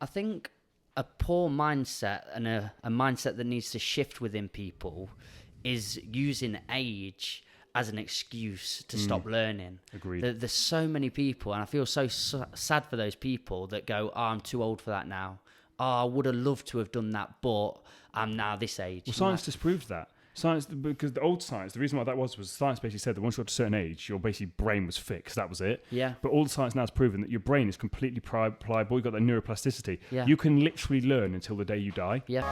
I think a poor mindset and a mindset that needs to shift within people is using age as an excuse to stop learning. Agreed. There's so many people, and I feel so sad for those people that go, "Oh, I'm too old for that now. Oh, I would have loved to have done that, but I'm now this age." Well, science disproves that. Science, because the old science, the reason why that was science basically said that once you got to a certain age, your basically brain was fixed. That was it. Yeah. But all the science now has proven that your brain is completely pliable. You've got that neuroplasticity. Yeah. You can literally learn until the day you die. Yeah.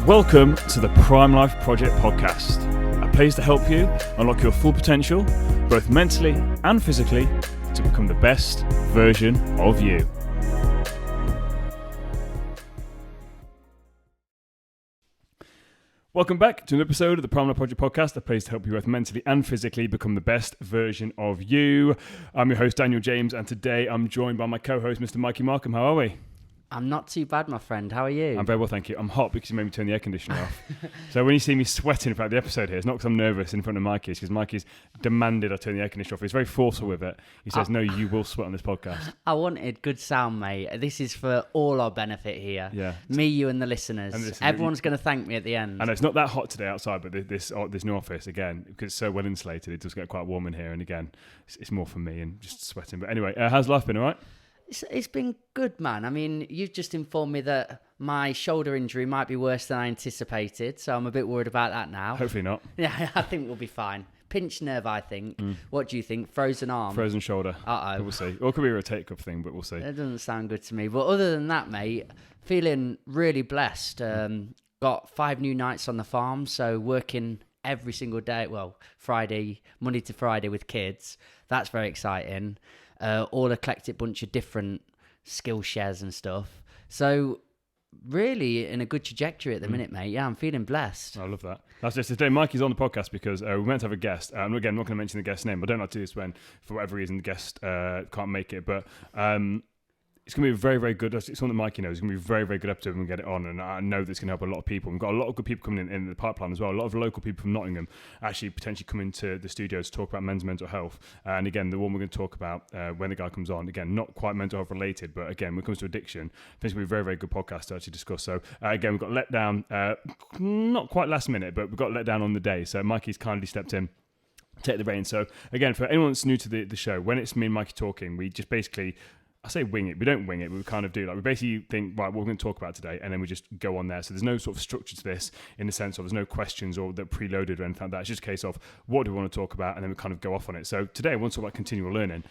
Welcome to the Prime Life Project podcast, a place to help you unlock your full potential, both mentally and physically, to become the best version of you. Welcome back to an episode of the Prime Life Project podcast, a place to help you both mentally and physically become the best version of you. I'm your host, Daniel James, and today I'm joined by my co-host, Mr. Mikey Markham. How are we? I'm not too bad, my friend. How are you? I'm very well, thank you. I'm hot because you made me turn the air conditioner off. So when you see me sweating throughout the episode here, it's not because I'm nervous in front of Mikey, it's because Mikey's demanded I turn the air conditioner off. He's very forceful with it. He says, no, you will sweat on this podcast. I wanted good sound, mate. This is for all our benefit here. Yeah. Me, you, and the listeners. And everyone's going to thank me at the end. And it's not that hot today outside, but this new office, again, because it's so well insulated, it does get quite warm in here. And again, it's more for me and just sweating. But anyway, how's life been, all right? It's been good, man. I mean, you've just informed me that my shoulder injury might be worse than I anticipated, so I'm a bit worried about that now. Hopefully not. Yeah, I think we'll be fine. Pinched nerve, I think. What do you think? Frozen arm? Frozen shoulder. Uh-oh. We'll see. Or it could be a rotator cuff thing, but we'll see. That doesn't sound good to me. But other than that, mate, feeling really blessed. Got 5 new nights on the farm, so working every single day. Well, Monday to Friday with kids. That's very exciting. All eclectic bunch of different skill shares and stuff. So really in a good trajectory at the minute, mate. Yeah, I'm feeling blessed. I love that. That's just today. Mikey's on the podcast because we meant to have a guest. Again, I'm not going to mention the guest's name. I don't like to do this when, for whatever reason, the guest can't make it. But it's going to be a very, very good. It's something that Mikey knows. It's going to be a very, very good episode when we get it on. And I know that's going to help a lot of people. We've got a lot of good people coming in the pipeline as well. A lot of local people from Nottingham actually potentially come into the studio to talk about men's mental health. And again, the one we're going to talk about when the guy comes on, again, not quite mental health related, but again, when it comes to addiction, I think it's going to be a very, very good podcast to actually discuss. So again, we've got let down, not quite last minute, but we've got let down on the day. So Mikey's kindly stepped in. Take the reins. So again, for anyone that's new to the show, when it's me and Mikey talking, we just basically, I say wing it. We don't wing it. We kind of do. Like we basically think, right, what we're going to talk about today, and then we just go on there. So there's no sort of structure to this in the sense of there's no questions or that preloaded or anything like that. It's just a case of what do we want to talk about, and then we kind of go off on it. So today I want to talk about continual learning.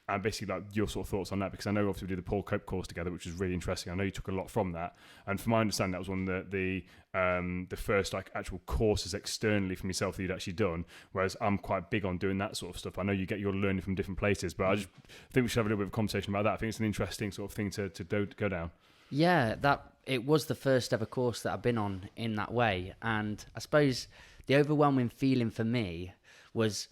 And basically like your sort of thoughts on that, because I know obviously we did the Paul Cope course together, which was really interesting. I know you took a lot from that, and from my understanding, that was one of the first like actual courses externally from yourself that you'd actually done. Whereas I'm quite big on doing that sort of stuff. I know you get your learning from different places, but I just think we should have a little bit of a conversation about that. I think it's an interesting sort of thing to go down. Yeah, it was the first ever course that I've been on in that way, and I suppose the overwhelming feeling for me was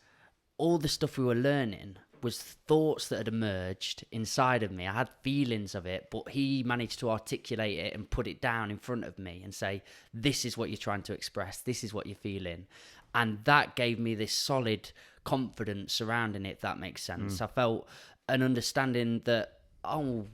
all the stuff we were learning was thoughts that had emerged inside of me. I had feelings of it, but he managed to articulate it and put it down in front of me and say, this is what you're trying to express, this is what you're feeling. And that gave me this solid confidence surrounding it, if that makes sense. I felt an understanding that,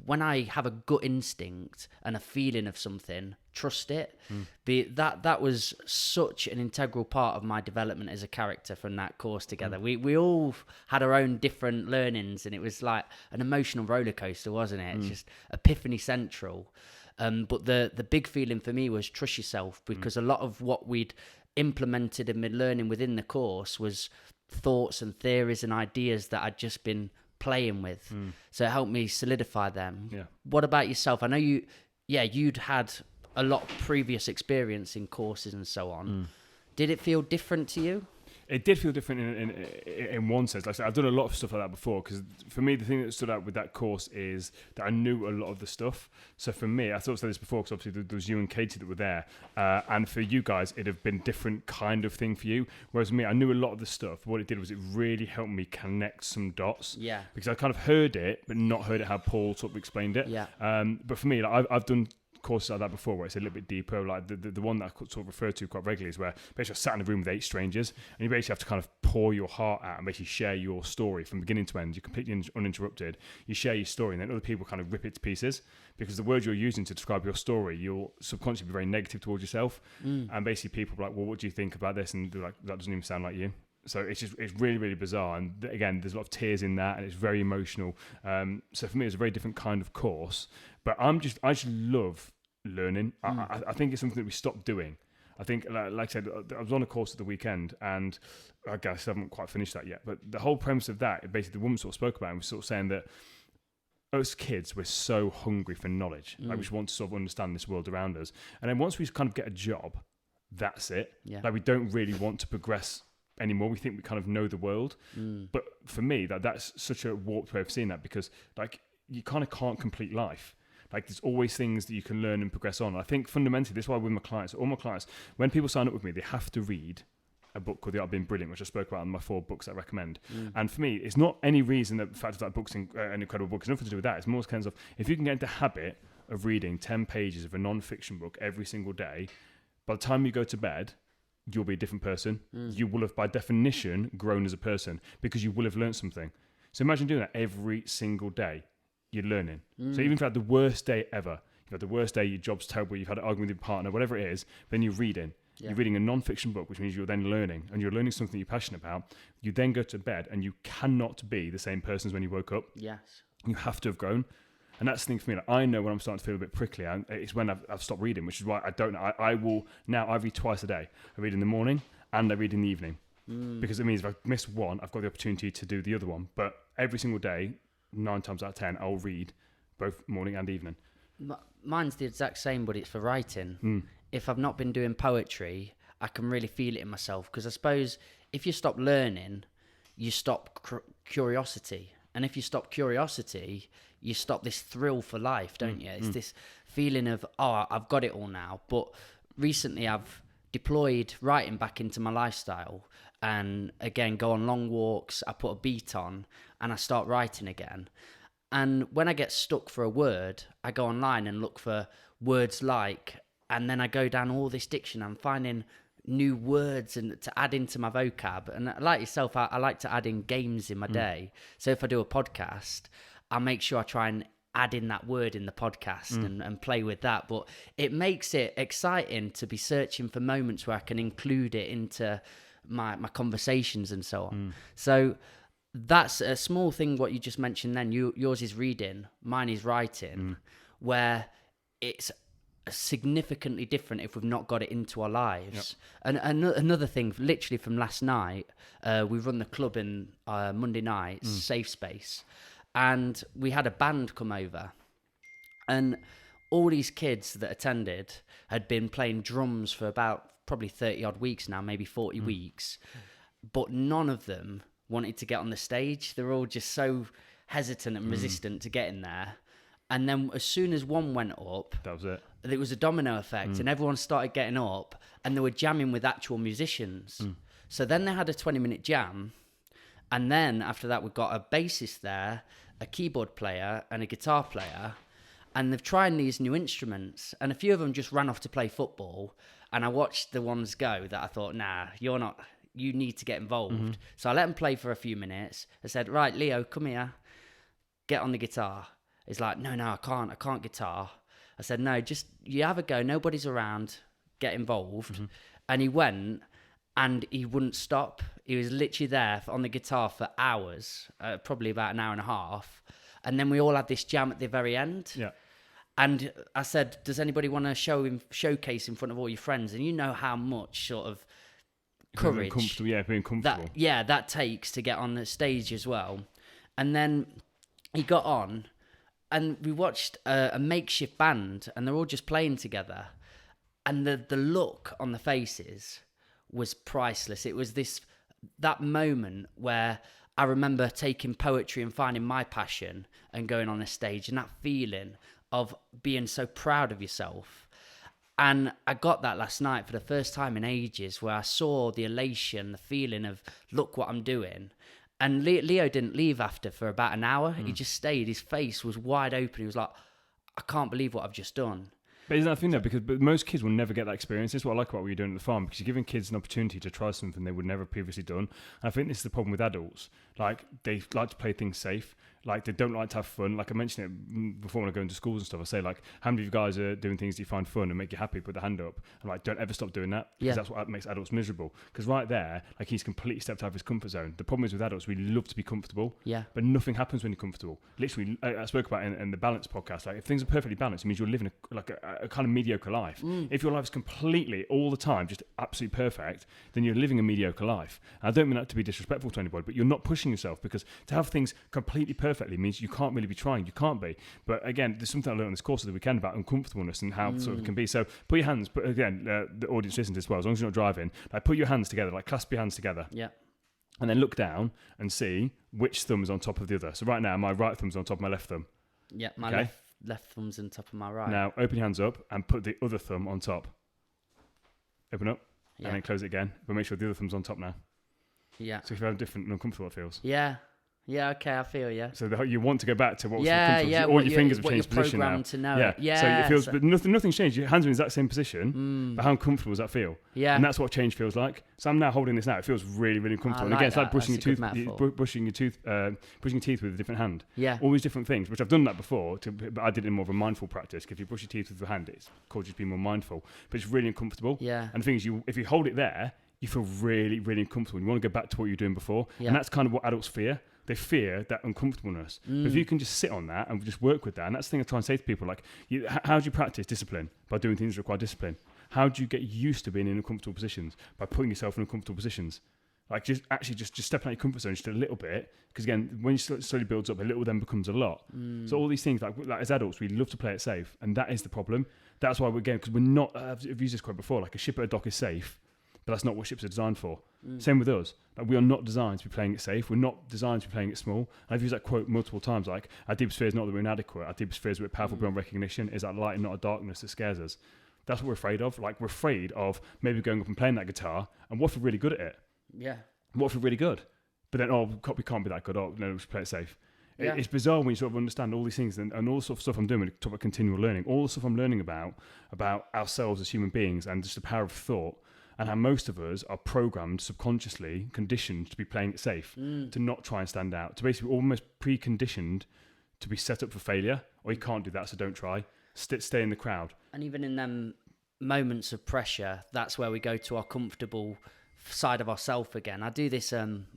when I have a gut instinct and a feeling of something, trust it. That was such an integral part of my development as a character from that course together. We all had our own different learnings, and it was like an emotional roller coaster, wasn't it? It's just epiphany central. But the big feeling for me was trust yourself, because a lot of what we'd implemented and been learning within the course was thoughts and theories and ideas that I'd just been playing with. So it helped me solidify them. Yeah. What about yourself? I know you'd had a lot of previous experience in courses and so on. Did it feel different to you? It did feel different in one sense. Like I said, I've done a lot of stuff like that before, because for me, the thing that stood out with that course is that I knew a lot of the stuff. So for me, I sort of said this before, because obviously there was you and Katie that were there. And for you guys, it'd have been different kind of thing for you. Whereas me, I knew a lot of the stuff. What it did was it really helped me connect some dots. Yeah. Because I kind of heard it, but not heard it how Paul sort of explained it. Yeah. But for me, like, I've done courses like that before, where it's a little bit deeper. Like the one that I sort of refer to quite regularly is where basically I sat in a room with 8 strangers, and you basically have to kind of pour your heart out and basically share your story from beginning to end. You're completely uninterrupted. You share your story, and then other people kind of rip it to pieces, because the words you're using to describe your story, you'll subconsciously be very negative towards yourself. And basically people are like, well, what do you think about this? And they're like, that doesn't even sound like you. So it's really, really bizarre. And again, there's a lot of tears in that, and it's very emotional. So for me, it's a very different kind of course. But I just love learning. I think it's something that we stopped doing. I think, like I said, I was on a course at the weekend, and I guess I haven't quite finished that yet. But the whole premise of that, basically, the woman sort of spoke about, and was sort of saying that us kids, we're so hungry for knowledge. Like, we just want to sort of understand this world around us. And then once we kind of get a job, that's it. Yeah. Like, we don't really want to progress anymore. We think we kind of know the world. But for me, that's such a warped way of seeing that, because like, you kind of can't complete life. Like, there's always things that you can learn and progress on. I think fundamentally, this is why with my clients, all my clients, when people sign up with me, they have to read a book called The Art of Being Brilliant, which I spoke about in my 4 books I recommend. And for me, it's not any reason that the fact that book's an incredible book. It's nothing to do with that. It's more kinds of, if you can get into the habit of reading 10 pages of a non-fiction book every single day, by the time you go to bed, you'll be a different person. You will have, by definition, grown as a person, because you will have learned something. So imagine doing that every single day. You're learning. So even if you had the worst day ever, you've had the worst day, your job's terrible, you've had an argument with your partner, whatever it is, then you're reading. You're reading a non-fiction book, which means you're then learning, and you're learning something you're passionate about. You then go to bed, and you cannot be the same person as when you woke up. Yes. You have to have grown. And that's the thing for me. Like, I know when I'm starting to feel a bit prickly, it's when I've stopped reading, which is why I don't know. I will now, I read twice a day. I read in the morning and I read in the evening. Because it means if I miss one, I've got the opportunity to do the other one. But every single day, 9 times out of 10, I'll read both morning and evening. Mine's the exact same, but it's for writing. If I've not been doing poetry, I can really feel it in myself, because I suppose if you stop learning, you stop curiosity. And if you stop curiosity, you stop this thrill for life, don't you? It's this feeling of, oh, I've got it all now. But recently I've deployed writing back into my lifestyle, and again, go on long walks, I put a beat on, and I start writing again. And when I get stuck for a word, I go online and look for words like, and then I go down all this diction. I'm finding new words and to add into my vocab. And like yourself, I like to add in games in my day. So if I do a podcast, I make sure I try and add in that word in the podcast and play with that. But it makes it exciting to be searching for moments where I can include it into my conversations and so on. So that's a small thing, what you just mentioned then. Yours is reading, mine is writing, where it's significantly different if we've not got it into our lives. And another thing, literally from last night, we run the club in Monday nights, Safe Space, and we had a band come over, and all these kids that attended had been playing drums for about probably 30 odd weeks now, maybe 40 weeks, but none of them wanted to get on the stage. They're all just so hesitant and resistant to get in there. And then as soon as one went up, that was it. It was a domino effect, and everyone started getting up, and they were jamming with actual musicians. So then they had a 20-minute jam, and then after that we've got a bassist there, a keyboard player, and a guitar player, and they've tried these new instruments, and a few of them just ran off to play football, and I watched the ones go that I thought, nah, you're not, you need to get involved. So I let them play for a few minutes. I said, right, Leo, come here, get on the guitar. He's like, no, I can't guitar. I said, no, just, you have a go, nobody's around, get involved. And he went, and he wouldn't stop. He was literally there on the guitar for hours, probably about an hour and a half. And then we all had this jam at the very end. Yeah. And I said, does anybody want to showcase in front of all your friends? And you know how much sort of courage being comfortable. That takes to get on the stage as well. And then he got on, and we watched a makeshift band, and they're all just playing together. And the look on the faces was priceless. It was that moment where I remember taking poetry and finding my passion and going on a stage, and that feeling of being so proud of yourself. And I got that last night for the first time in ages, where I saw the elation, the feeling of, look what I'm doing. And Leo didn't leave after for about an hour. He just stayed. His face was wide open. He was like, I can't believe what I've just done. But isn't that the thing though? Because most kids will never get that experience. This is what I like about what you're doing at the farm, because you're giving kids an opportunity to try something they would never have previously done. And I think this is the problem with adults. Like, they like to play things safe. Like, they don't like to have fun. Like I mentioned it before when I go into schools and stuff, I say, like, how many of you guys are doing things that you find fun and make you happy? Put the hand up. I'm like, don't ever stop doing that, because that's what makes adults miserable. Because right there, like, he's completely stepped out of his comfort zone. The problem is with adults, we love to be comfortable, but nothing happens when you're comfortable. Literally, I spoke about it in the Balance podcast. Like, if things are perfectly balanced, it means you're living a kind of mediocre life. If your life is completely, all the time, just absolutely perfect, then you're living a mediocre life. And I don't mean that to be disrespectful to anybody, but you're not pushing yourself, because to have things completely perfectly means you can't really be trying. You can't be. But again, there's something I learned on this course of the weekend about uncomfortableness and how sort of it can be. So put your hands, but again, the audience listens as well, as long as you're not driving, like, put your hands together, like clasp your hands together. And then look down and see which thumb is on top of the other. So right now, my right thumb's on top of my left thumb. My left thumb's on top of my right. Now open your hands up and put the other thumb on top. Open up and then close it again. But make sure the other thumb's on top now. So if you have different and uncomfortable, it feels. Yeah, okay, I feel So you want to go back to what was comfortable. All your fingers have changed position now. To know. So it feels, but nothing's changed. Your hands are in the exact same position, but how uncomfortable does that feel? And that's what change feels like. So I'm now holding this now. It feels really, really comfortable. And again, it's like brushing your teeth with a different hand. All these different things, which I've done that before, but I did it in more of a mindful practice. If you brush your teeth with your hand, it's called you to be more mindful. But it's really uncomfortable. And the thing is, if you hold it there, you feel really, really uncomfortable. You want to go back to what you were doing before. And that's kind of what adults fear. They fear that uncomfortableness. But if you can just sit on that and just work with that, and that's the thing I try and say to people, like, how do you practice discipline? By doing things that require discipline. How do you get used to being in uncomfortable positions? By putting yourself in uncomfortable positions. Like, just stepping out your comfort zone just a little bit, because again, when you slowly builds up, a little then becomes a lot. So all these things, like as adults, we love to play it safe, and that is the problem. That's why because we're not, I've used this quote before, like, a ship at a dock is safe, but that's not what ships are designed for. Same with us. Like, we are not designed to be playing it safe. We're not designed to be playing it small. And I've used that quote multiple times, like, our deepest fear is not that we're inadequate. Our deepest fear is we're powerful beyond recognition. Is that light and not a darkness that scares us? That's what we're afraid of. Like, we're afraid of maybe going up and playing that guitar, and what if we're really good at it? What if we're really good? But then, we can't be that good. No, we should play it safe. It's bizarre when you sort of understand all these things and all the sort of stuff I'm doing when I talk about continual learning, all the stuff I'm learning about ourselves as human beings and just the power of thought, and how most of us are programmed subconsciously, conditioned to be playing it safe, to not try and stand out, to basically almost preconditioned to be set up for failure, or you can't do that, so don't try. Stay in the crowd. And even in them moments of pressure, that's where we go to our comfortable side of ourselves again. I do this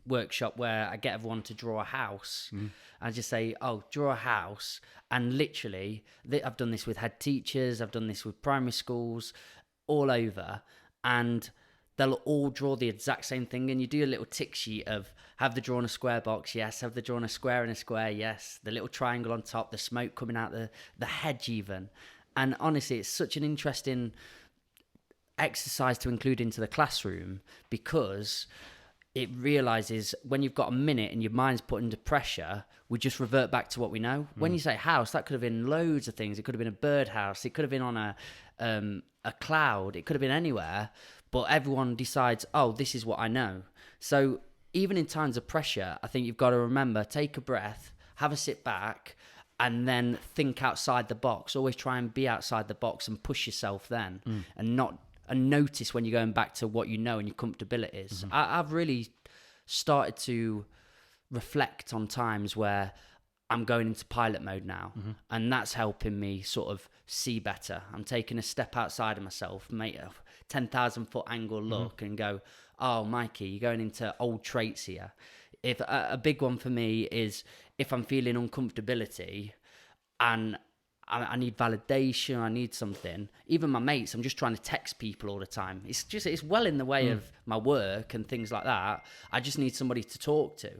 workshop where I get everyone to draw a house. I just say, draw a house. And literally, I've done this with head teachers, I've done this with primary schools, all over. And they'll all draw the exact same thing. And you do a little tick sheet of, have they drawn a square box? Yes. Have they drawn a square and a square? Yes. The little triangle on top, the smoke coming out the hedge even. And honestly, it's such an interesting exercise to include into the classroom, because it realizes when you've got a minute and your mind's put under pressure, we just revert back to what we know. When you say house, that could have been loads of things. It could have been a birdhouse. It could have been on a cloud. It could have been anywhere. But everyone decides, this is what I know. So even in times of pressure, I think you've got to remember, take a breath, have a sit back, and then think outside the box. Always try and be outside the box and push yourself then, and notice when you're going back to what you know and your comfortabilities. I've really started to reflect on times where I'm going into pilot mode now, and that's helping me sort of see better. I'm taking a step outside of myself, make a 10,000 foot angle look and go, Mikey, you're going into old traits here. If a big one for me is if I'm feeling uncomfortability and I need validation, I need something. Even my mates, I'm just trying to text people all the time. It's well in the way of my work and things like that. I just need somebody to talk to.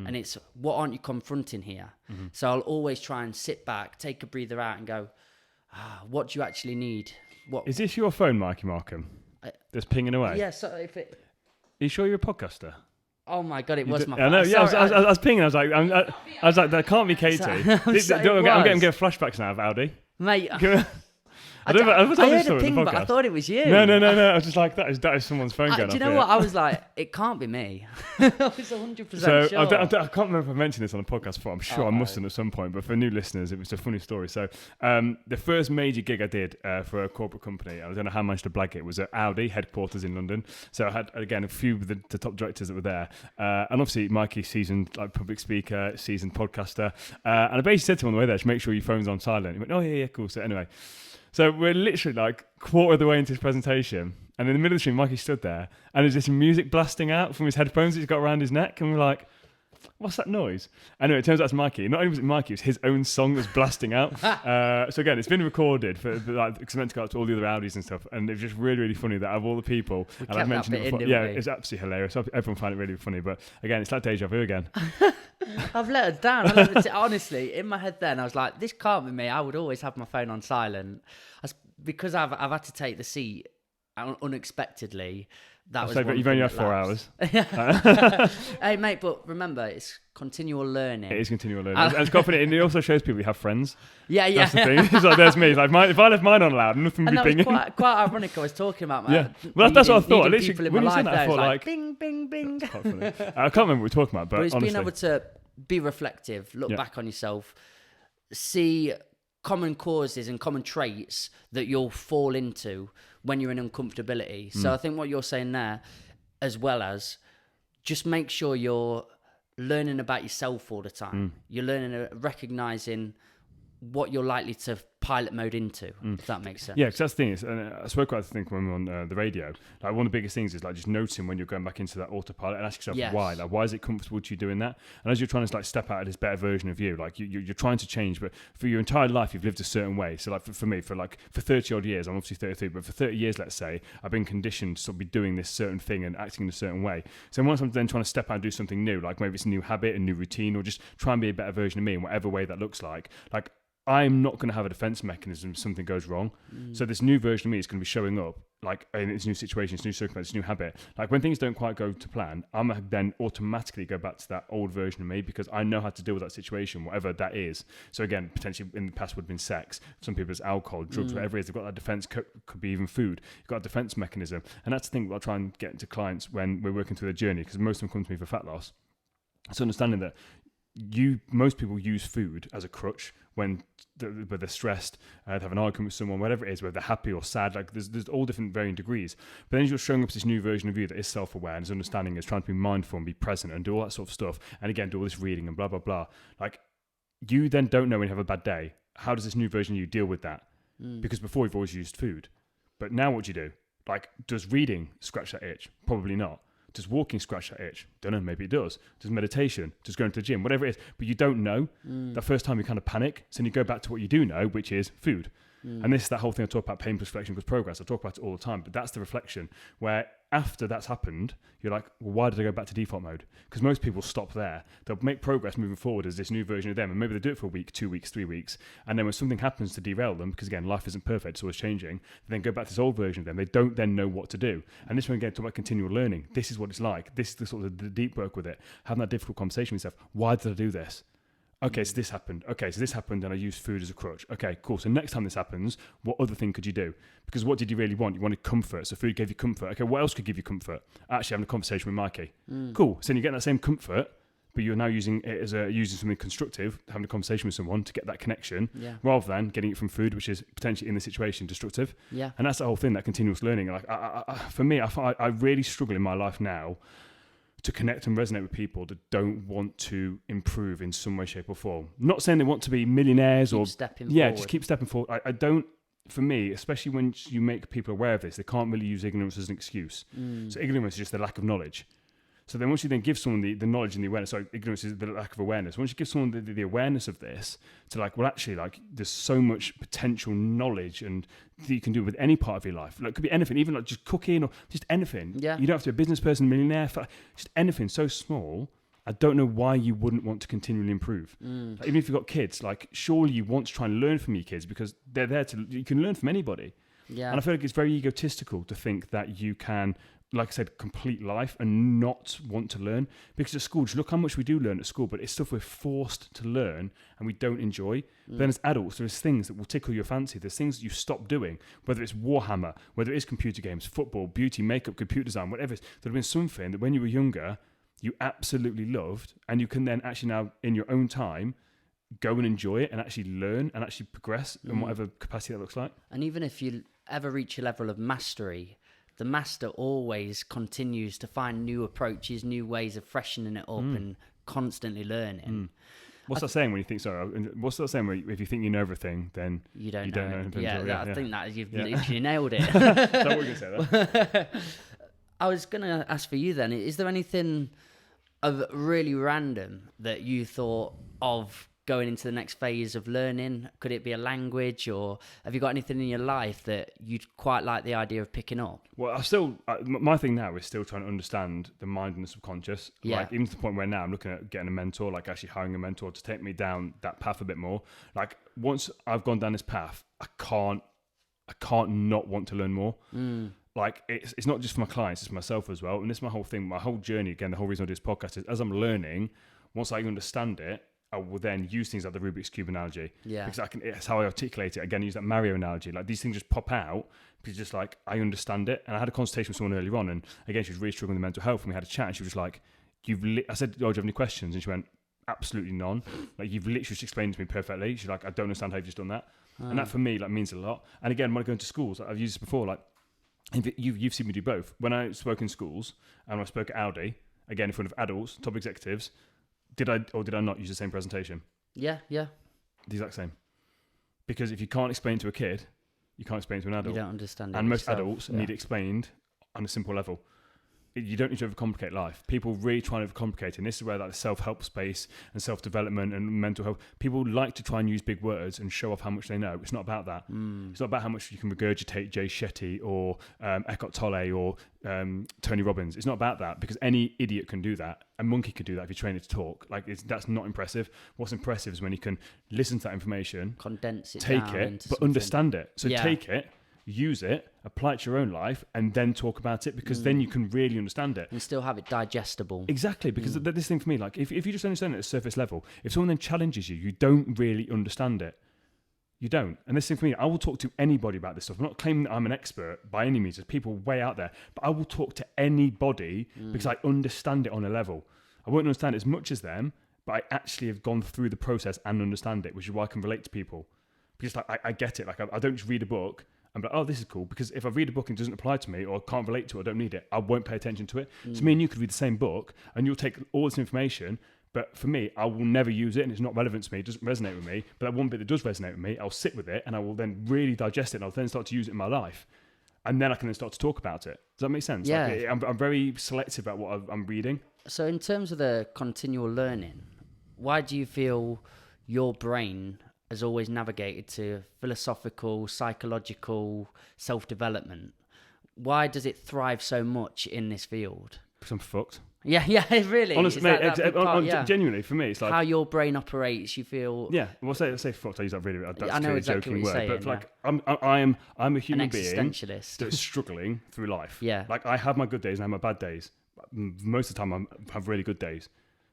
And it's, what aren't you confronting here? So I'll always try and sit back, take a breather out and go, what do you actually need? What is this your phone, Mikey Markham? That's pinging away? Yeah, so if it... Are you sure you're a podcaster? Oh my God, it was my phone. I know, yeah, I was pinging, I was like, that can't be Katie. I'm getting flashbacks now of Audi. Mate, I don't know. I've told this heard a story on ping, the but I podcast. thought it was you. No. I was just like, that is someone's phone going off. Do you know here. what? I was like, it can't be me. I was 100% So sure. I can't remember if I mentioned this on the podcast before. I'm sure I must have at some point, but for new listeners, it was a funny story. So the first major gig I did for a corporate company, I don't know how I managed to blag it, was at Audi headquarters in London. So I had, again, a few of the top directors that were there, and obviously Mikey, seasoned like public speaker, seasoned podcaster, and I basically said to him on the way there, just make sure your phone's on silent. He went, oh yeah, cool. So anyway, so we're literally like quarter of the way into his presentation, and in the middle of the stream, Mikey stood there, and there's this music blasting out from his headphones that he's got around his neck, and we're like, what's that noise? Anyway, it turns out it's Mikey. Not only was it Mikey, it was his own song that was blasting out. So again, it's been recorded for like, because it's meant to go out to all the other Audis and stuff, and it's just really, really funny that out of all the people, and I've mentioned it before, it's absolutely hilarious. Everyone found it really funny, but again, it's like deja vu again. I've let her down. Honestly, in my head then, I was like, this can't be me. I would always have my phone on silent. Because I've had to take the seat unexpectedly. That was but you've only had 4 hours. Hey, mate, but remember, it's continual learning. It is continual learning. And it's confident, and it also shows people you have friends. Yeah. That's the thing. It's like, there's me. It's like, if I left mine on loud, nothing would be pinging. Quite ironic. I was talking about my well, that's what I thought. Literally, people in when my you said life that, I thought like bing, bing, bing. I can't remember what we were talking about, but it's honestly, being able to be reflective, look back on yourself, see common causes and common traits that you'll fall into when you're in uncomfortability. So I think what you're saying there, as well as just make sure you're learning about yourself all the time. You're learning, recognizing what you're likely to pilot mode into, if that makes sense. Yeah, because that's the thing. And I spoke about, I think, when we were on the radio, like one of the biggest things is like just noticing when you're going back into that autopilot and ask yourself why. Like, why is it comfortable to you doing that? And as you're trying to like step out of this better version of you, like you're trying to change, but for your entire life, you've lived a certain way. So like for me, for 30 odd years, I'm obviously 33, but for 30 years, let's say, I've been conditioned to sort of be doing this certain thing and acting in a certain way. So once I'm then trying to step out and do something new, like maybe it's a new habit, a new routine, or just try and be a better version of me in whatever way that looks like I'm not going to have a defense mechanism if something goes wrong. So this new version of me is going to be showing up like in its new situation, its new circumstance, its new habit. Like when things don't quite go to plan, I'm going to then automatically go back to that old version of me because I know how to deal with that situation, whatever that is. So again, potentially in the past would have been sex. Some people it's alcohol, drugs, whatever it is. They've got that defense, could be even food. You've got a defense mechanism. And that's the thing I'll try and get into clients when we're working through their journey, because most of them come to me for fat loss. It's understanding that most people use food as a crutch when they're stressed, they have an argument with someone, whatever it is, whether they're happy or sad. Like there's all different varying degrees. But then you're showing up as this new version of you that is self-aware and is understanding, is trying to be mindful and be present and do all that sort of stuff. And again, do all this reading and blah blah blah. Like you then don't know when you have a bad day. How does this new version of you deal with that? Because before you've always used food, but now what do you do? Like, does reading scratch that itch? Probably not. Does walking scratch that itch? Don't know, maybe it does. Does meditation? Does going to the gym? Whatever it is. But you don't know. The first time you kind of panic. So then you go back to what you do know, which is food. And this is that whole thing I talk about, pain plus reflection plus progress. I talk about it all the time. But that's the reflection where after that's happened, you're like, well, why did I go back to default mode? Because most people stop there. They'll make progress moving forward as this new version of them. And maybe they do it for a week, 2 weeks, 3 weeks. And then when something happens to derail them, because again, life isn't perfect, it's always changing, they then go back to this old version of them. They don't then know what to do. And this one, again, talk about continual learning. This is what it's like. This is the sort of the deep work with it. Having that difficult conversation with yourself. Why did I do this? Okay, so this happened. Okay, so this happened and I used food as a crutch. Okay, cool. So next time this happens, what other thing could you do? Because what did you really want? You wanted comfort. So food gave you comfort. Okay, what else could give you comfort? Actually having a conversation with Mikey. Cool. So then you're getting that same comfort, but you're now using it as using something constructive, having a conversation with someone to get that connection, rather than getting it from food, which is potentially in the situation destructive. Yeah. And that's the whole thing, that continuous learning. Like for me, I really struggle in my life now to connect and resonate with people that don't want to improve in some way, shape or form. Not saying they want to be millionaires forward. Just keep stepping forward. I don't, for me, especially when you make people aware of this, they can't really use ignorance as an excuse. So ignorance is just the lack of knowledge. So then once you then give someone the knowledge and the awareness, sorry, ignorance is the lack of awareness. Once you give someone the awareness of this, to like, well, actually, like, there's so much potential knowledge and that you can do with any part of your life. Like, it could be anything, even like just cooking or just anything. Yeah. You don't have to be a business person, millionaire, just anything so small. I don't know why you wouldn't want to continually improve. Like, even if you've got kids, like, surely you want to try and learn from your kids because they're there you can learn from anybody. Yeah. And I feel like it's very egotistical to think that you can like I said, complete life and not want to learn. Because at school, just look how much we do learn at school, but it's stuff we're forced to learn and we don't enjoy. But then as adults, there's things that will tickle your fancy. There's things that you stop doing, whether it's Warhammer, whether it is computer games, football, beauty, makeup, computer design, whatever it is. There'll have been something that when you were younger, you absolutely loved, and you can then actually now, in your own time, go and enjoy it and actually learn and actually progress in whatever capacity that looks like. And even if you ever reach a level of mastery, the master always continues to find new approaches, new ways of freshening it up and constantly learning. What's that saying when you think, what's that saying where if you think you know everything, then You don't know know. anything? I think that you've literally nailed it. Is that what you're going to say there? I was going to ask for you then, is there anything of really random that you thought of going into the next phase of learning? Could it be a language, or have you got anything in your life that you'd quite like the idea of picking up? Well, my thing now is still trying to understand the mind and the subconscious. Yeah. Like, even to the point where now I'm looking at getting a mentor, like actually hiring a mentor to take me down that path a bit more. Like, once I've gone down this path, I can't not want to learn more. Like, it's not just for my clients, it's for myself as well. And this is my whole thing, my whole journey. Again, the whole reason I do this podcast is as I'm learning, once I understand it, I will then use things like the Rubik's Cube analogy. Yeah. Because it's how I articulate it. Again, I use that Mario analogy. Like, these things just pop out because just like I understand it. And I had a consultation with someone earlier on, and again, she was really struggling with mental health, and we had a chat, and she was like, I said, do you have any questions? And she went, absolutely none. Like, you've literally just explained to me perfectly. She's like, I don't understand how you've just done that. And that for me, like, means a lot. And again, when I go into schools, like, I've used this before, like, you've seen me do both. When I spoke in schools and when I spoke at Audi, again, in front of adults, top executives, did I not use the same presentation? Yeah. The exact same. Because if you can't explain to a kid, you can't explain to an adult. You don't understand it. And most yourself. adults need it explained on a simple level. You don't need to overcomplicate life. People really try and overcomplicate it. And this is where, like, the self-help space and self-development and mental health, people like to try and use big words and show off how much they know. It's not about that. It's not about how much you can regurgitate Jay Shetty or Eckhart Tolle or Tony Robbins. It's not about that, because any idiot can do that. A monkey could do that if you train it to talk. Like, that's not impressive. What's impressive is when you can listen to that information, condense it, take down it, into but something. understand it. So take it, use it, apply it to your own life, and then talk about it, because then you can really understand it. And still have it digestible. Exactly, because this thing for me, like, if you just understand it at a surface level, if someone then challenges you, you don't really understand it. You don't. And this thing for me, I will talk to anybody about this stuff. I'm not claiming that I'm an expert by any means. There's people way out there. But I will talk to anybody because I understand it on a level. I won't understand it as much as them, but I actually have gone through the process and understand it, which is why I can relate to people. Because, like, I get it. Like, I don't just read a book and be like, oh, this is cool. Because if I read a book and it doesn't apply to me, or I can't relate to it, I don't need it, I won't pay attention to it. So me and you could read the same book and you'll take all this information, but for me, I will never use it and it's not relevant to me, it doesn't resonate with me. But that one bit that does resonate with me, I'll sit with it and I will then really digest it, and I'll then start to use it in my life. And then I can then start to talk about it. Does that make sense? Yeah. Like, I'm very selective about what I'm reading. So in terms of the continual learning, why do you feel your brain has always navigated to philosophical, psychological self-development? Why does it thrive so much in this field? Because I'm fucked. Yeah, really. Honestly, mate, genuinely, for me, it's like how your brain operates. You feel Well, say fucked. I use that really. That's I know clearly exactly a joking what word, you're but saying, like I'm a human an being existentialist that's struggling through life. Yeah. Like, I have my good days and I have my bad days. Most of the time, I have really good days,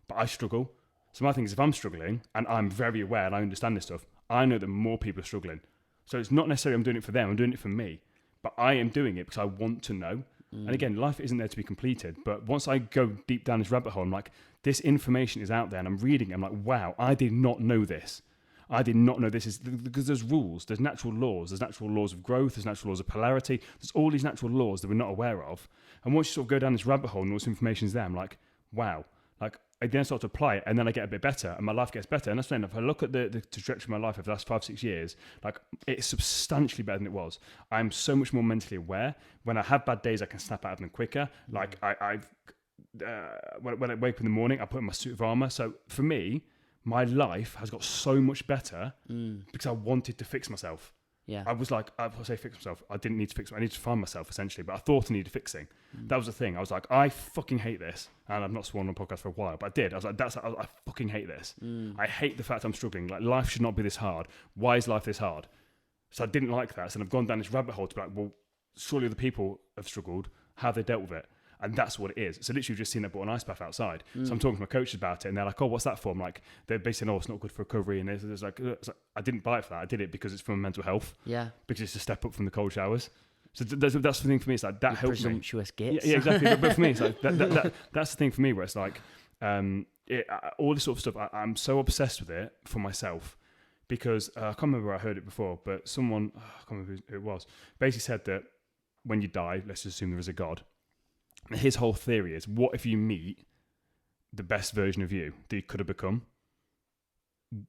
but I struggle. So my thing is, if I'm struggling and I'm very aware and I understand this stuff, I know that more people are struggling. So it's not necessarily I'm doing it for them. I'm doing it for me, but I am doing it because I want to know. And again, life isn't there to be completed. But once I go deep down this rabbit hole, I'm like, this information is out there and I'm reading it. I'm like, wow, I did not know this. I did not know this is because there's rules, there's natural laws of growth, there's natural laws of polarity, there's all these natural laws that we're not aware of. And once you sort of go down this rabbit hole and all this information's there, I'm like, wow. Like, I then start to apply it, and then I get a bit better, and my life gets better. And that's when, if I look at the trajectory of my life over the last 5-6 years, like, it's substantially better than it was. I'm so much more mentally aware. When I have bad days, I can snap out of them quicker. Like, when I wake up in the morning, I put on my suit of armor. So for me, my life has got so much better because I wanted to fix myself. Yeah. I was like, I say fix myself. I didn't need to fix myself. I needed to find myself, essentially. But I thought I needed fixing. That was the thing. I was like, I fucking hate this. And I've not sworn on a podcast for a while, but I did. I was like, I fucking hate this. I hate the fact I'm struggling. Like, life should not be this hard. Why is life this hard? So I didn't like that. So I've gone down this rabbit hole to be like, well, surely other people have struggled. How have they dealt with it? And that's what it is. So literally just seen that bought an ice bath outside. So I'm talking to my coaches about it, and they're like, "Oh, what's that for?" I'm like, they're basically saying, "Oh, it's not good for recovery." And it's like, I didn't buy it for that. I did it because it's for my mental health. Yeah. Because it's a step up from the cold showers. So that's the thing for me. It's like that helps me. Presumptuous gits. Yeah, exactly. but for me, it's like that's the thing for me where it's like all this sort of stuff. I'm so obsessed with it for myself because I can't remember where I heard it before, but someone I can't remember who it was basically said that when you die, let's just assume there is a God. His whole theory is, what if you meet the best version of you that you could have become?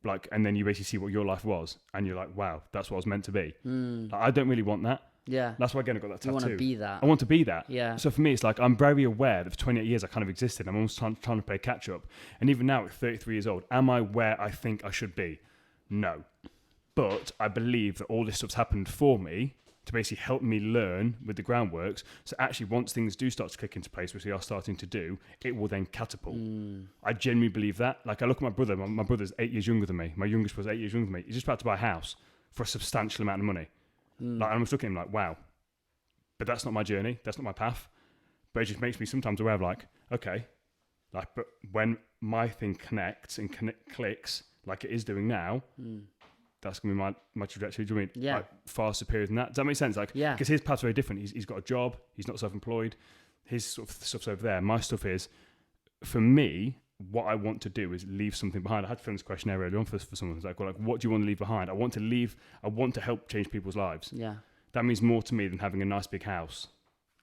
Like, and then you basically see what your life was, and you're like, wow, that's what I was meant to be. Like, I don't really want that. Yeah. That's why again I got that tattoo. You want to be that. I want to be that. Yeah. So for me, it's like I'm very aware that for 28 years I kind of existed. I'm almost trying to play catch up. And even now at 33 years old, am I where I think I should be? No. But I believe that all this stuff's happened for me to basically help me learn with the groundworks. So actually, once things do start to click into place, which they are starting to do, it will then catapult. I genuinely believe that. Like, I look at my brother. My brother's 8 years younger than me. My youngest brother's 8 years younger than me. He's just about to buy a house for a substantial amount of money. Like, I'm just looking at him like, wow. But that's not my journey. That's not my path. But it just makes me sometimes aware of like, okay, like, but when my thing connects and clicks like it is doing now, that's going to be my trajectory. Do you mean like far superior than that? Does that make sense? Like, because his path's very different. He's got a job. He's not self-employed. His sort of stuff's over there. My stuff is, for me, what I want to do is leave something behind. I had to fill this questionnaire earlier on for someone. It's like, well, like, what do you want to leave behind? I want to help change people's lives. Yeah. That means more to me than having a nice big house.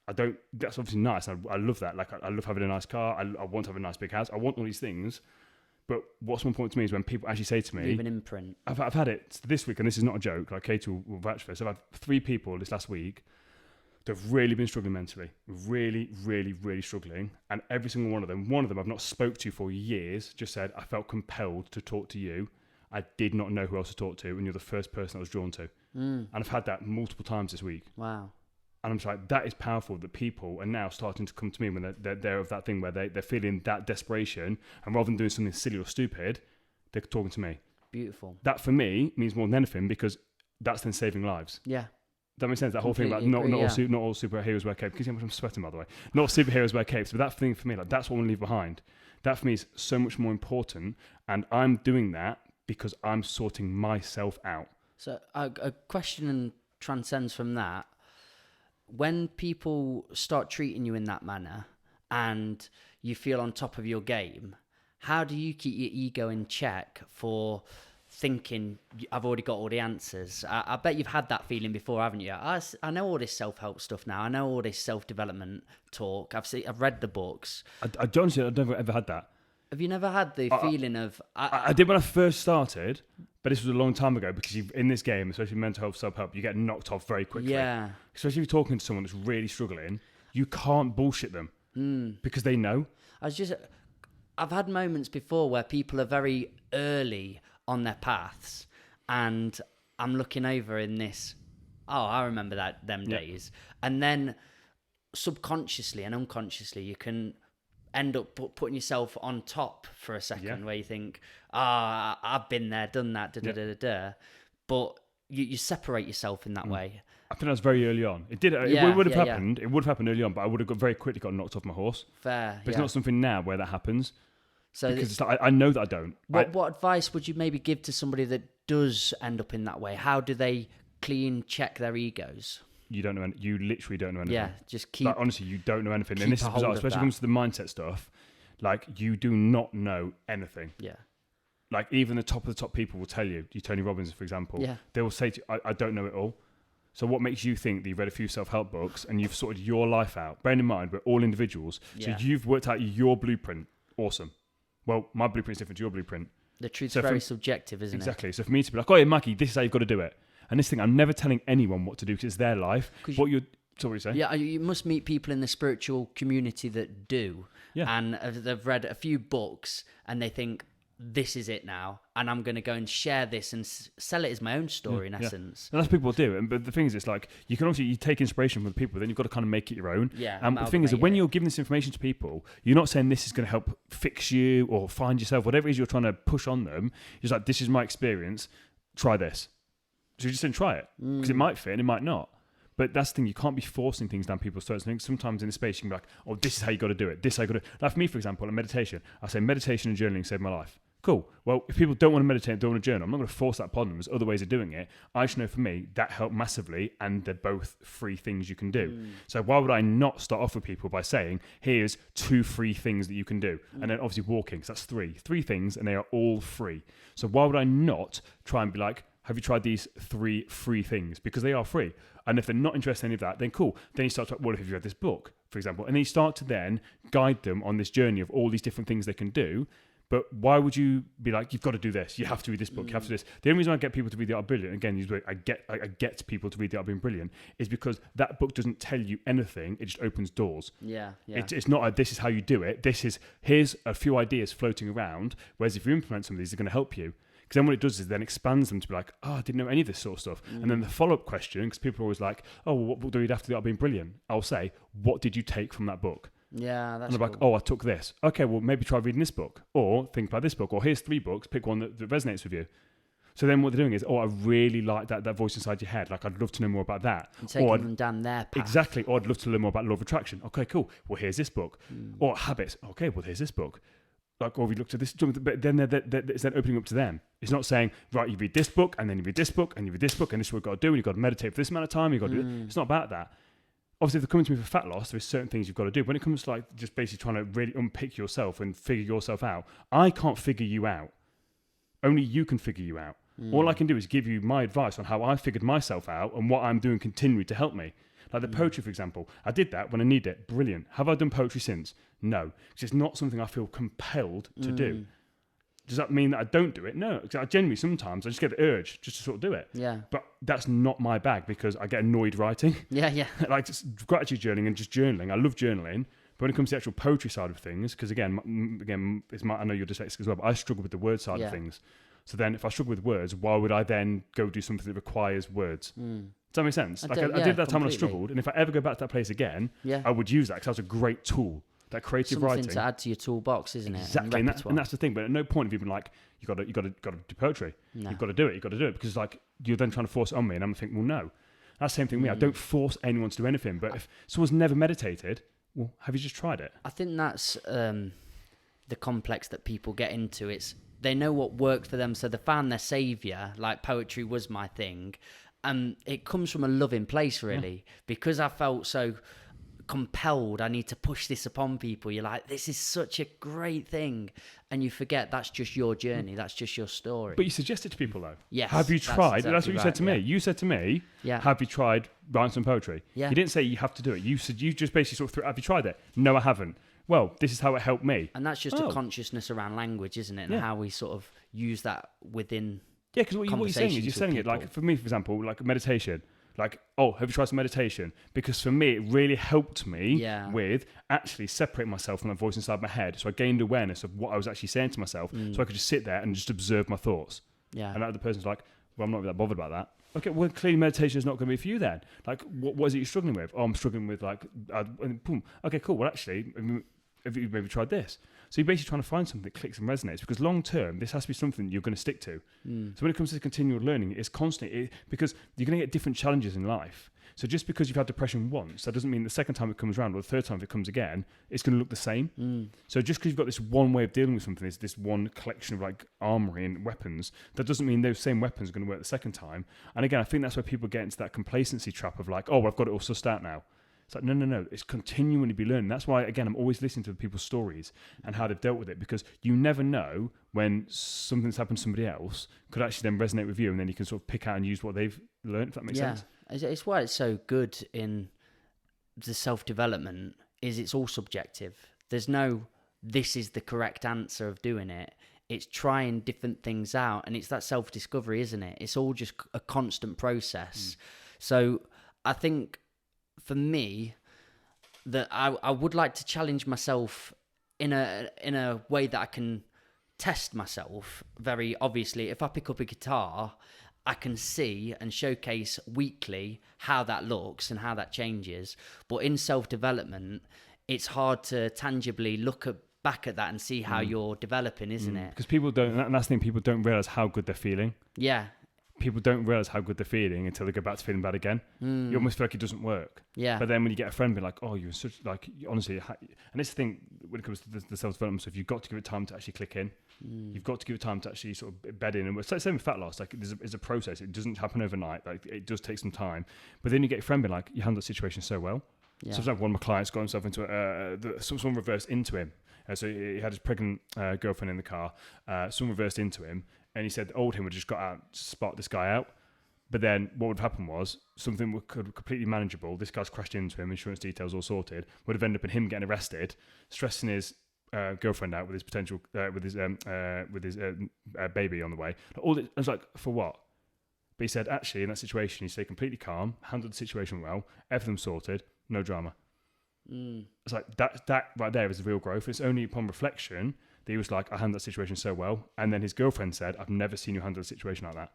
That's obviously nice. I love that. Like, I love having a nice car. I want to have a nice big house. I want all these things. But what's more important to me is when people actually say to me, leave an imprint. I've had it this week, and this is not a joke, like Katie will vouch for this. I've had 3 people this last week that have really been struggling mentally. Really, really, really struggling. And every single one of them I've not spoke to for years, just said, I felt compelled to talk to you. I did not know who else to talk to, and you're the first person I was drawn to. And I've had that multiple times this week. Wow. And I'm just like, that is powerful that people are now starting to come to me when they're of that thing where they're feeling that desperation, and rather than doing something silly or stupid, they're talking to me. Beautiful. That for me means more than anything, because that's then saving lives. Yeah. That makes sense. That whole thing about not all superheroes wear capes. Can you see how much I'm sweating, by the way? Not all superheroes wear capes, but that thing for me, like, that's what I want to leave behind. That for me is so much more important, and I'm doing that because I'm sorting myself out. So a question transcends from that. When people start treating you in that manner and you feel on top of your game, how do you keep your ego in check for thinking, I've already got all the answers? I bet you've had that feeling before, haven't you? I know all this self-help stuff now. I know all this self-development talk. I've read the books. I don't see. I've never ever had that. Have you never had the feeling of... I did when I first started, but this was a long time ago, because in this game, especially mental health, self-help, you get knocked off very quickly. Yeah. Especially if you're talking to someone that's really struggling, you can't bullshit them because they know. I've had moments before where people are very early on their paths, and I'm looking over in this, I remember them days. And then subconsciously and unconsciously, you can end up putting yourself on top for a second, where you think, I've been there, done that, but you separate yourself in that way. I think that's very early on. It did. It would have happened. It would have happened early on, but I would have very quickly got knocked off my horse. Fair. But it's not something now where that happens. So because it's like, I know that I don't. What advice would you maybe give to somebody that does end up in that way? How do they clean check their egos? You don't know. You literally don't know anything. Yeah, just keep. Like, honestly, you don't know anything. And this is bizarre, especially when it comes to the mindset stuff. Like, you do not know anything. Yeah. Like, even the top of the top people will tell you. Tony Robbins, for example. Yeah. They will say to you, I don't know it all. So what makes you think that you've read a few self-help books and you've sorted your life out? Bearing in mind, we're all individuals. Yeah. So you've worked out your blueprint. Awesome. Well, my blueprint's different to your blueprint. The truth's very subjective, isn't it? Exactly. So for me to be like, oh yeah, Mikey, this is how you've got to do it. And this thing, I'm never telling anyone what to do because it's their life. What you're... So what you say? Yeah, you must meet people in the spiritual community that do. Yeah. And they've read a few books and they think, this is it now, and I'm going to go and share this and sell it as my own story, in essence. And that's what people do. But the thing is, it's like, you can obviously take inspiration from the people, but then you've got to kind of make it your own. Yeah. And the thing is that when you're giving this information to people, you're not saying this is going to help fix you or find yourself, whatever it is you're trying to push on them. You're just like, this is my experience, try this. So you're just saying try it, because it might fit and it might not. But that's the thing, you can't be forcing things down people's throats. I think sometimes in a space you can be like, oh, this is how you got to do it. This is how you got to. Like for me, for example, in meditation, I say meditation and journaling saved my life. Cool. Well, if people don't want to meditate, don't want to journal, I'm not going to force that upon them. There's other ways of doing it. I just know for me that helped massively, and they're both free things you can do. So why would I not start off with people by saying, here's 2 free things that you can do, and then obviously walking, so that's three things, and they are all free. So why would I not try and be like, have you tried these 3 free things? Because they are free. And if they're not interested in any of that, then cool. Then you start to, well, have you read this book, for example? And then you start to then guide them on this journey of all these different things they can do. But why would you be like, you've got to do this, you have to read this book, you have to do this? The only reason I get people to read The Art of Brilliant, again, I get people to read The Art of Being Brilliant, is because that book doesn't tell you anything, it just opens doors. Yeah. It's not a, this is how you do it, here's a few ideas floating around, whereas if you implement some of these, they're going to help you. Because then what it does is then expands them to be like, oh, I didn't know any of this sort of stuff. And then the follow-up question, because people are always like, oh, well, what book do you read after The Art of Being Brilliant? I'll say, what did you take from that book? Yeah, that's and I'm like, oh, I took this. Okay, well, maybe try reading this book. Or think about this book. Or here's 3 books, pick one that resonates with you. So then what they're doing is, oh, I really like that voice inside your head. Like, I'd love to know more about that. And taking them down their path. Exactly. Or I'd love to learn more about law of attraction. Okay, cool. Well, here's this book. Or habits. Okay, well, here's this book. Like, or we looked at this, but then it's then opening up to them. It's not saying, right, you read this book, and then you read this book, and you read this book, and this is what you've got to do, and you've got to meditate for this amount of time, you've got to do it. It's not about that. Obviously, if they're coming to me for fat loss, there are certain things you've got to do. When it comes to like just basically trying to really unpick yourself and figure yourself out, I can't figure you out. Only you can figure you out. All I can do is give you my advice on how I figured myself out and what I'm doing continually to help me. Like the poetry, for example. I did that when I needed it. Brilliant. Have I done poetry since? No. Because it's not something I feel compelled to do. Does that mean that I don't do it? No. Because I genuinely sometimes I just get the urge just to sort of do it. Yeah. But that's not my bag because I get annoyed writing. Yeah. Like just gratitude journaling and just journaling. I love journaling. But when it comes to the actual poetry side of things, because again, I know you're dyslexic as well, but I struggle with the word side of things. So then if I struggle with words, why would I then go do something that requires words? Does that make sense? I did that time when I struggled. And if I ever go back to that place again, I would use that because that's a great tool. That creative writing. Something to add to your toolbox, isn't it? Exactly. And that's the thing. But at no point have you been like, you got to do poetry. No. You've got to do it. Because like you're then trying to force it on me. And I'm thinking, well, no. That's the same thing with me. I don't force anyone to do anything. But if someone's never meditated, well, have you just tried it? I think that's the complex that people get into. They know what worked for them, so they found their saviour. Like poetry was my thing, and it comes from a loving place, really, because I felt so compelled. I need to push this upon people. You're like, this is such a great thing, and you forget that's just your journey. That's just your story. But you suggest it to people, though. Yes. Have you tried? Exactly that's what you said to me. You said to me, have you tried writing some poetry? Yeah. You didn't say you have to do it. You said you just basically sort of threw, have you tried it? No, I haven't. Well, this is how it helped me. And that's just a consciousness around language, isn't it? And how we sort of use that within because what you're saying is you're saying it like, for me, for example, like meditation. Like, oh, have you tried some meditation? Because for me, it really helped me with actually separating myself from that voice inside my head. So I gained awareness of what I was actually saying to myself. So I could just sit there and just observe my thoughts. Yeah. And that other person's like, well, I'm not really that bothered about that. Okay, well, clearly meditation is not going to be for you then. Like, what is it you're struggling with? Oh, I'm struggling with like, boom. Okay, cool. Well, actually, have you maybe tried this? So you're basically trying to find something that clicks and resonates because long term, this has to be something you're going to stick to. So when it comes to continual learning, it's constant because you're going to get different challenges in life. So just because you've had depression once, that doesn't mean the second time it comes around or the third time it comes again, it's going to look the same. So just because you've got this one way of dealing with something, this one collection of like armory and weapons, that doesn't mean those same weapons are going to work the second time. And again, I think that's where people get into that complacency trap of like, oh, well, I've got it all sussed out now. It's like, no. It's continually be learning. That's why, again, I'm always listening to people's stories and how they've dealt with it because you never know when something that's happened to somebody else could actually then resonate with you and then you can sort of pick out and use what they've learned, if that makes sense. It's why it's so good in the self-development is it's all subjective. There's no, this is the correct answer of doing it. It's trying different things out and it's that self-discovery, isn't it? It's all just a constant process. So I think for me, that I would like to challenge myself in a way that I can test myself. Very obviously, if I pick up a guitar, I can see and showcase weekly how that looks and how that changes. But in self-development, it's hard to tangibly look back at that and see how you're developing, isn't it? Because people don't, and that's the thing, people don't realise how good they're feeling. Yeah. people don't realize how good they're feeling until they go back to feeling bad again. You almost feel like it doesn't work. Yeah. But then when you get a friend being like, oh, you're such, like, honestly, and this thing, when it comes to the self-development stuff, you've got to give it time to actually click in. You've got to give it time to actually sort of bed in. And it's like same with fat loss. Like, there's a process. It doesn't happen overnight. Like, it does take some time. But then you get a friend being like, you handle the situation so well. Yeah. So, for example, one of my clients got himself into someone reversed into him. So he had his pregnant girlfriend in the car. Someone reversed into him. And he said the old him would just got out to spot this guy out. But then what would happen was something completely manageable. This guy's crashed into him, insurance details all sorted, would have ended up in him getting arrested, stressing his girlfriend out with his potential, with his baby on the way. I was like, for what? But he said, actually, in that situation, he stayed completely calm, handled the situation well, everything sorted, no drama. It's like that right there is the real growth. It's only upon reflection that he was like, I handled that situation so well. And then his girlfriend said, I've never seen you handle a situation like that.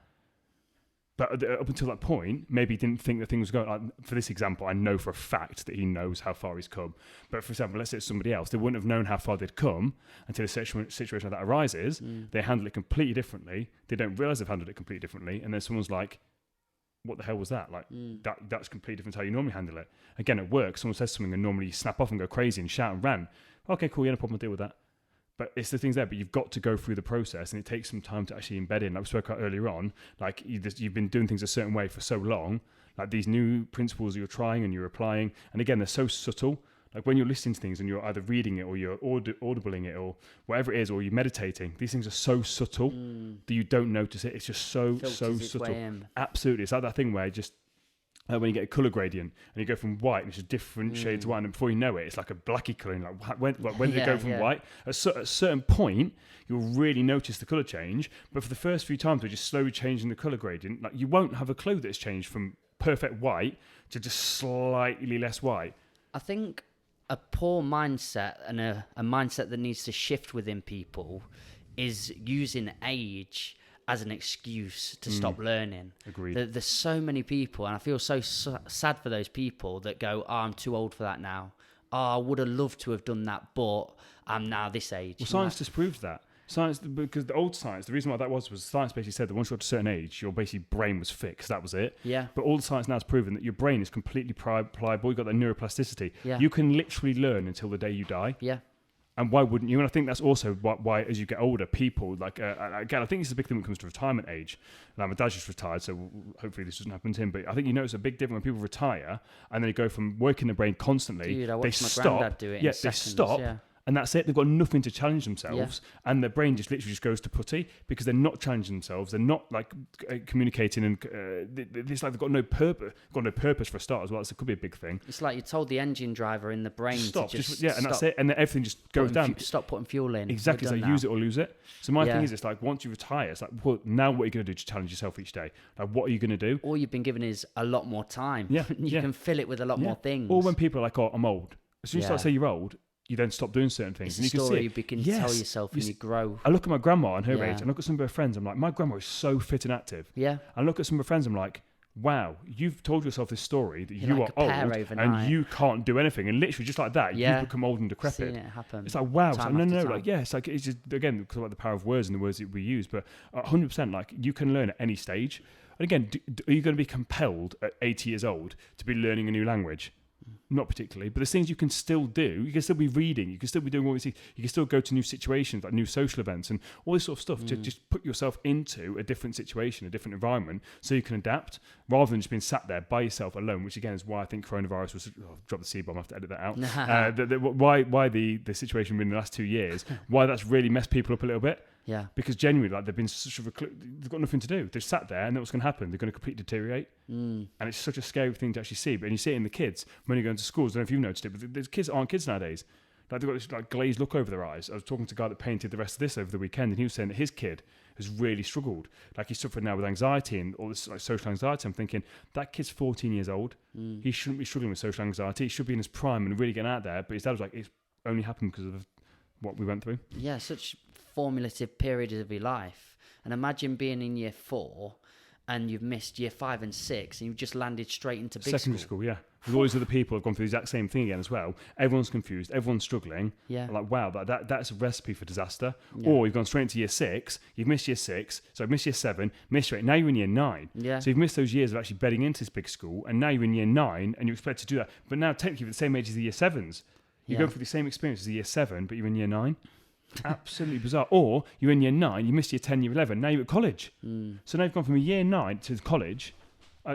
But up until that point, maybe he didn't think the thing was going. Like, for this example, I know for a fact that he knows how far he's come. But for example, let's say it's somebody else, they wouldn't have known how far they'd come until a situation like that arises. They handle it completely differently. They don't realize they've handled it completely differently. And then someone's like, what the hell was that? Like, that's completely different to how you normally handle it. Again, at work, someone says something and normally you snap off and go crazy and shout and rant. Okay, cool, yeah, no problem, I'll deal with that. But it's the things there, but you've got to go through the process, and it takes some time to actually embed in. Like we spoke about earlier on, like you've been doing things a certain way for so long, like these new principles you're trying and you're applying, and again, they're so subtle. Like when you're listening to things and you're either reading it or you're audibling it or whatever it is, or you're meditating, these things are so subtle that you don't notice it. It's just so subtle. Absolutely. It's like that thing where just when you get a colour gradient and you go from white and it's just different shades of white, and before you know it, it's like a blacky colour. And like, when did it go from white? At a certain point, you'll really notice the colour change. But for the first few times, we're just slowly changing the colour gradient. Like, you won't have a clue that it's changed from perfect white to just slightly less white. I think a poor mindset and a mindset that needs to shift within people is using age as an excuse to stop learning. Agreed. There's so many people, and I feel so sad for those people that go, oh, I'm too old for that now. Oh, I would have loved to have done that, but I'm now this age. Well, science disproves that. Science, because the old science, the reason why that was science basically said that once you got to a certain age, your basically brain was fixed. That was it. Yeah. But all the science now has proven that your brain is completely pliable. You've got that neuroplasticity. Yeah. You can literally learn until the day you die. Yeah. And why wouldn't you? And I think that's also why as you get older, people, like, again, I think it's a big thing when it comes to retirement age. Now, my dad's just retired, so hopefully this doesn't happen to him. But I think you notice a big difference when people retire and then they go from working the brain constantly. Dude, I watched my granddad do it in seconds. They stop. Yeah. And that's it. They've got nothing to challenge themselves, and their brain just literally just goes to putty because they're not challenging themselves. They're not like communicating, and it's like they've got no purpose. Got no purpose for a start as well. So it could be a big thing. It's like you told the engine driver in the brain stop, to just and that's it. And then everything just goes down. Stop putting fuel in. Exactly. So use it or lose it. So my thing is, it's like once you retire, it's like, well, now what are you going to do to challenge yourself each day? Like, what are you going to do? All you've been given is a lot more time. Yeah, you can fill it with a lot more things. Or when people are like, "Oh, I'm old." As soon as you start to say you're old, you then stop doing certain things. It's and a story you can tell yourself and you grow. I look at my grandma and her age, and look at some of her friends. I'm like, my grandma is so fit and active. Yeah. I look at some of her friends. I'm like, wow, you've told yourself this story that you like are old and you can't do anything. And literally just like that, you've become old and decrepit. Seeing it happen. It's like, wow. It's like, no. Like, yeah, it's like, it's just, again, because of like the power of words and the words that we use. But 100%, like, you can learn at any stage. And again, are you going to be compelled at 80 years old to be learning a new language? Not particularly, but there's things you can still do. You can still be reading. You can still be doing all these things. You can still go to new situations, like new social events and all this sort of stuff to just put yourself into a different situation, a different environment, so you can adapt rather than just being sat there by yourself alone, which again is why I think coronavirus was, drop the C-bomb, I have to edit that out. Why the situation in the last 2 years, why that's really messed people up a little bit. Yeah, because genuinely, like, they've been they've got nothing to do. They've sat there, and then what's going to happen? They're going to completely deteriorate, and it's such a scary thing to actually see. But you see it in the kids when you go into schools. I don't know if you've noticed it, but the kids aren't kids nowadays. Like, they've got this like glazed look over their eyes. I was talking to a guy that painted the rest of this over the weekend, and he was saying that his kid has really struggled. Like, he's suffering now with anxiety and all this like social anxiety. I'm thinking that kid's 14 years old. He shouldn't be struggling with social anxiety. He should be in his prime and really getting out there. But his dad was like, it's only happened because of what we went through. Yeah, such formulative period of your life. And imagine being in year 4 and you've missed year 5 and 6 and you've just landed straight into big secondary school, yeah. With all these other people have gone through the exact same thing again as well. Everyone's confused. Everyone's struggling. Yeah. I'm like, wow, that's a recipe for disaster. Yeah. Or you've gone straight into year 6. You've missed year 6. So you've missed year 7. Missed year 8. Now you're in year 9. Yeah. So you've missed those years of actually bedding into this big school. And now you're in year 9 and you expect to do that. But now technically you're the same age as the year 7s. You're going through the same experience as the year 7, but you're in year 9. Absolutely bizarre. Or you're in year 9. You missed year 10, year 11. Now you're at college. So now you've gone from year 9 to college.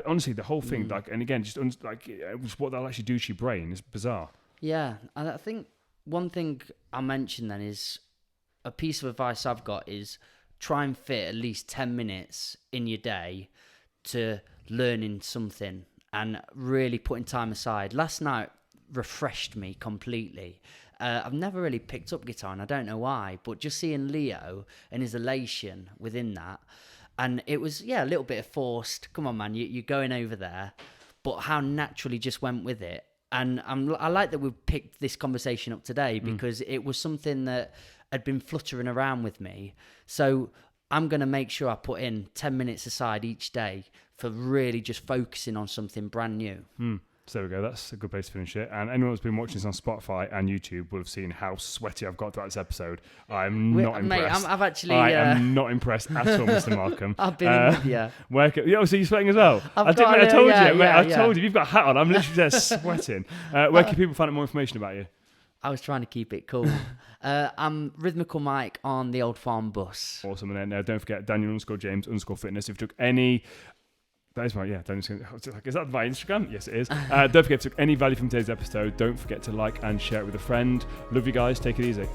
Honestly, the whole thing, and again, just what that'll actually do to your brain is bizarre. Yeah, and I think one thing I'll mention then is a piece of advice I've got is try and fit at least 10 minutes in your day to learning something and really putting time aside. Last night refreshed me completely. I've never really picked up guitar, and I don't know why, but just seeing Leo and his elation within that. And it was, a little bit of forced, come on, man, you're going over there. But how naturally just went with it. And I like that we've picked this conversation up today because it was something that had been fluttering around with me. So I'm going to make sure I put in 10 minutes aside each day for really just focusing on something brand new. So there we go. That's a good place to finish it. And anyone who's been watching this on Spotify and YouTube will have seen how sweaty I've got throughout this episode. I'm not impressed. Mate, I've actually... I am not impressed at all, Mr. Markham. I've been in with you. So you're sweating as well? I told you. You've got a hat on. I'm literally just sweating. Where can people find out more information about you? I was trying to keep it cool. I'm Rhythmical Mike on the Old Farm bus. Awesome. And then don't forget Daniel_James_Fitness. If you took any... That is my, is that my Instagram? Yes, it is. Don't forget to take any value from today's episode. Don't forget to like and share it with a friend. Love you guys. Take it easy.